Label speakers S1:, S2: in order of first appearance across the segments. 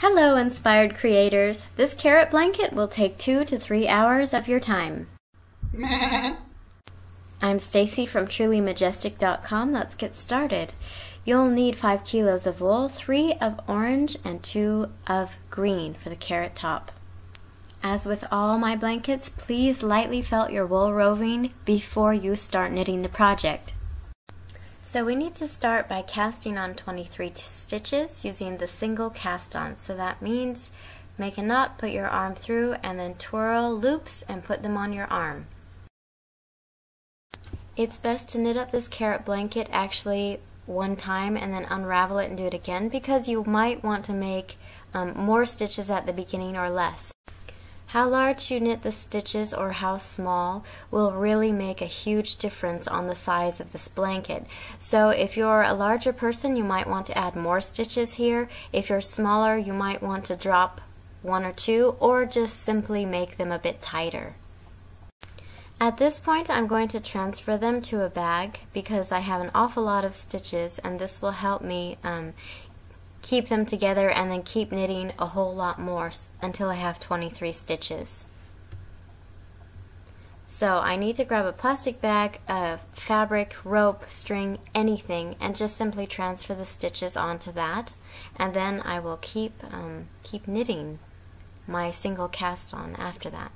S1: Hello, inspired creators! This carrot blanket will take 2 to 3 hours of your time. I'm Stacy from trulymajestic.com. Let's get started. You'll need 5 kilos of wool, 3 of orange, and 2 of green for the carrot top. As with all my blankets, please lightly felt your wool roving before you start knitting the project. So we need to start by casting on 23 stitches using the single cast on. So that means make a knot, put your arm through, and then twirl loops and put them on your arm. It's best to knit up this carrot blanket actually one time and then unravel it and do it again, because you might want to make more stitches at the beginning or less. How large you knit the stitches or how small will really make a huge difference on the size of this blanket. So if you're a larger person, you might want to add more stitches here. If you're smaller, you might want to drop 1 or 2 or just simply make them a bit tighter. At this point, I'm going to transfer them to a bag because I have an awful lot of stitches, and this will help me keep them together and then keep knitting a whole lot more until I have 23 stitches. So I need to grab a plastic bag, fabric, rope, string, anything, and just simply transfer the stitches onto that, and then I will keep knitting my single cast on after that.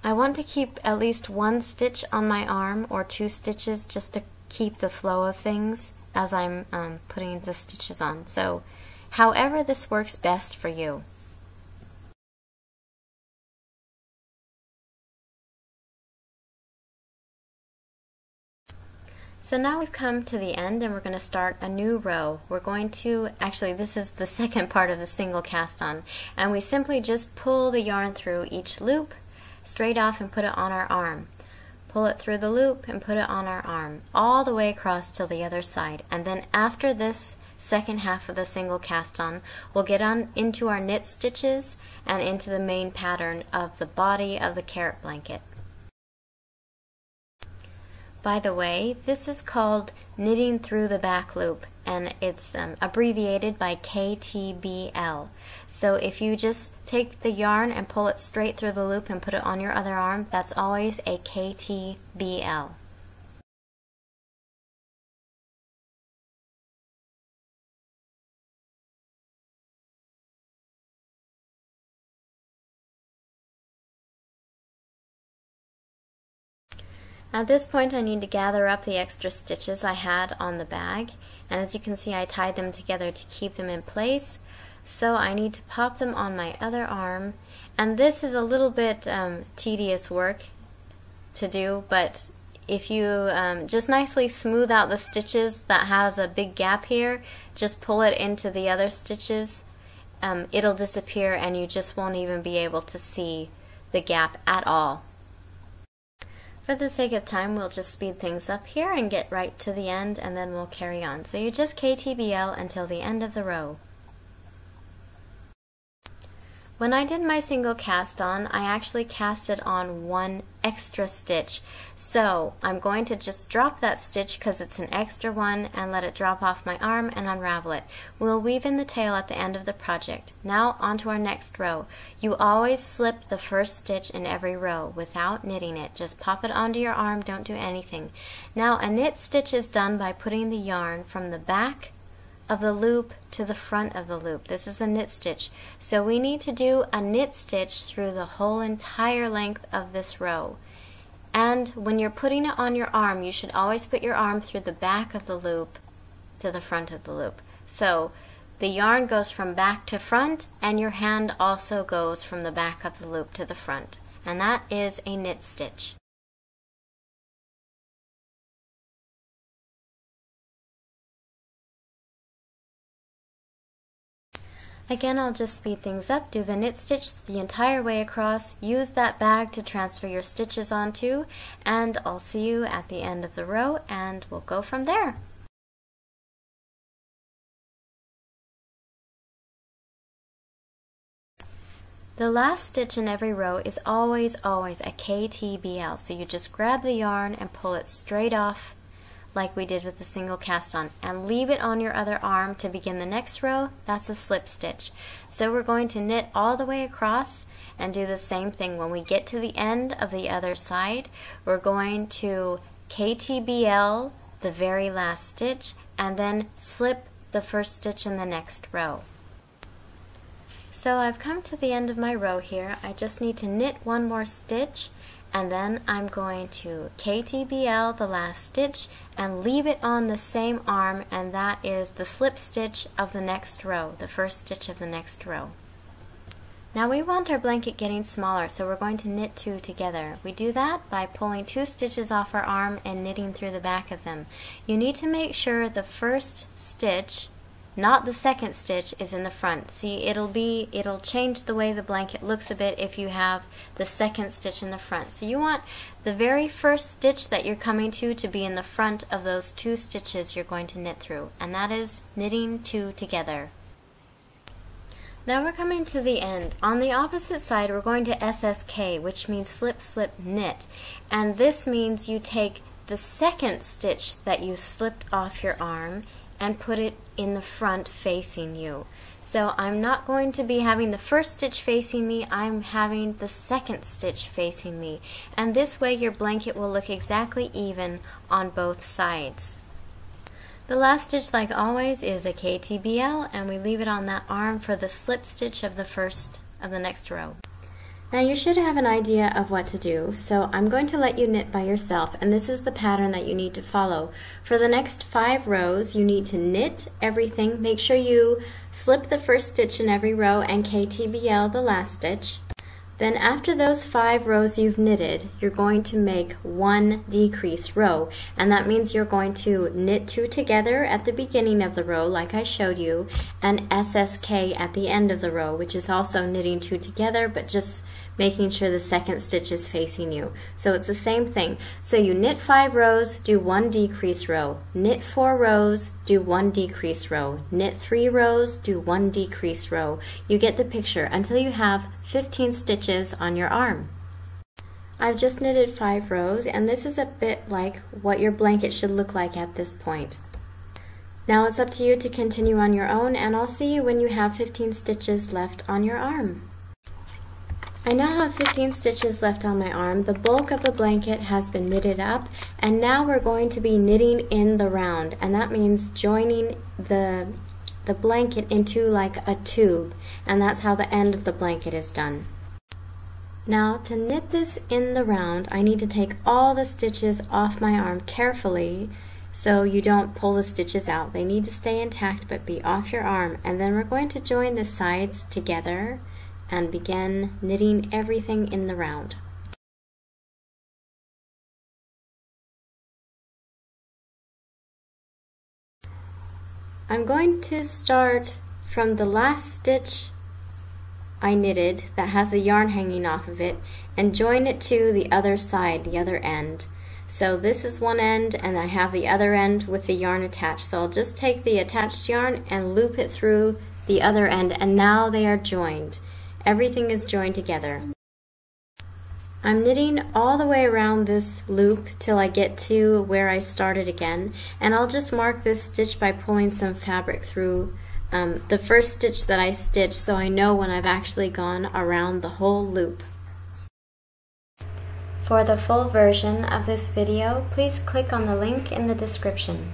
S1: I want to keep at least 1 stitch on my arm or 2 stitches just to keep the flow of things as I'm putting the stitches on. So however this works best for you. So now we've come to the end and we're going to start a new row. We're going to, actually this is the second part of the single cast on, and we simply just pull the yarn through each loop straight off and put it on our arm. Pull it through the loop and put it on our arm all the way across to the other side. And then after this second half of the single cast on, we'll get on into our knit stitches and into the main pattern of the body of the carrot blanket. By the way, this is called knitting through the back loop, and it's abbreviated by KTBL. So if you just take the yarn and pull it straight through the loop and put it on your other arm, that's always a KTBL. At this point I need to gather up the extra stitches I had on the bag, and as you can see I tied them together to keep them in place. So I need to pop them on my other arm, and this is a little bit tedious work to do, but if you just nicely smooth out the stitches that has a big gap here, just pull it into the other stitches, it'll disappear and you just won't even be able to see the gap at all. For the sake of time, we'll just speed things up here and get right to the end, and then we'll carry on. So you just KTBL until the end of the row. When I did my single cast on, I actually casted on 1 extra stitch. So I'm going to just drop that stitch because it's an extra one and let it drop off my arm and unravel it. We'll weave in the tail at the end of the project. Now on to our next row. You always slip the first stitch in every row without knitting it. Just pop it onto your arm, don't do anything. Now a knit stitch is done by putting the yarn from the back of the loop to the front of the loop. This is the knit stitch. So we need to do a knit stitch through the whole entire length of this row. And when you're putting it on your arm, you should always put your arm through the back of the loop to the front of the loop. So the yarn goes from back to front, and your hand also goes from the back of the loop to the front. And that is a knit stitch. Again, I'll just speed things up, do the knit stitch the entire way across, use that bag to transfer your stitches onto, and I'll see you at the end of the row and we'll go from there. The last stitch in every row is always a KTBL, so you just grab the yarn and pull it straight off like we did with the single cast on, and leave it on your other arm to begin the next row. That's a slip stitch. So we're going to knit all the way across and do the same thing. When we get to the end of the other side, we're going to KTBL the very last stitch and then slip the first stitch in the next row. So I've come to the end of my row here. I just need to knit one more stitch, and then I'm going to KTBL the last stitch and leave it on the same arm, and that is the slip stitch of the next row, the first stitch of the next row. Now we want our blanket getting smaller, so we're going to knit 2 together. We do that by pulling 2 stitches off our arm and knitting through the back of them. You need to make sure the first stitch, not the second stitch, is in the front. See, it'll change the way the blanket looks a bit if you have the second stitch in the front. So you want the very first stitch that you're coming to be in the front of those 2 stitches you're going to knit through, and that is knitting 2 together. Now we're coming to the end. On the opposite side, we're going to SSK, which means slip, slip, knit. And this means you take the second stitch that you slipped off your arm and put it in the front facing you. So I'm not going to be having the first stitch facing me, I'm having the second stitch facing me. And this way your blanket will look exactly even on both sides. The last stitch, like always, is a KTBL, and we leave it on that arm for the slip stitch of the next row. Now you should have an idea of what to do, so I'm going to let you knit by yourself, and this is the pattern that you need to follow. For the next 5 rows, you need to knit everything. Make sure you slip the first stitch in every row and KTBL the last stitch. Then after those 5 rows you've knitted, you're going to make 1 decrease row, and that means you're going to knit 2 together at the beginning of the row like I showed you, and SSK at the end of the row, which is also knitting 2 together but just making sure the second stitch is facing you. So it's the same thing. So you knit 5 rows, do 1 decrease row, knit 4 rows, do 1 decrease row, knit 3 rows, do 1 decrease row. You get the picture until you have 15 stitches on your arm. I've just knitted 5 rows, and this is a bit like what your blanket should look like at this point. Now it's up to you to continue on your own, and I'll see you when you have 15 stitches left on your arm. I now have 15 stitches left on my arm. The bulk of the blanket has been knitted up, and now we're going to be knitting in the round, and that means joining the blanket into like a tube, and that's how the end of the blanket is done. Now to knit this in the round, I need to take all the stitches off my arm carefully so you don't pull the stitches out. They need to stay intact but be off your arm, and then we're going to join the sides together and begin knitting everything in the round. I'm going to start from the last stitch I knitted that has the yarn hanging off of it and join it to the other side, the other end. So this is one end and I have the other end with the yarn attached. So I'll just take the attached yarn and loop it through the other end, and now they are joined. Everything is joined together. I'm knitting all the way around this loop till I get to where I started again, and I'll just mark this stitch by pulling some fabric through the first stitch that I stitched so I know when I've actually gone around the whole loop. For the full version of this video, please click on the link in the description.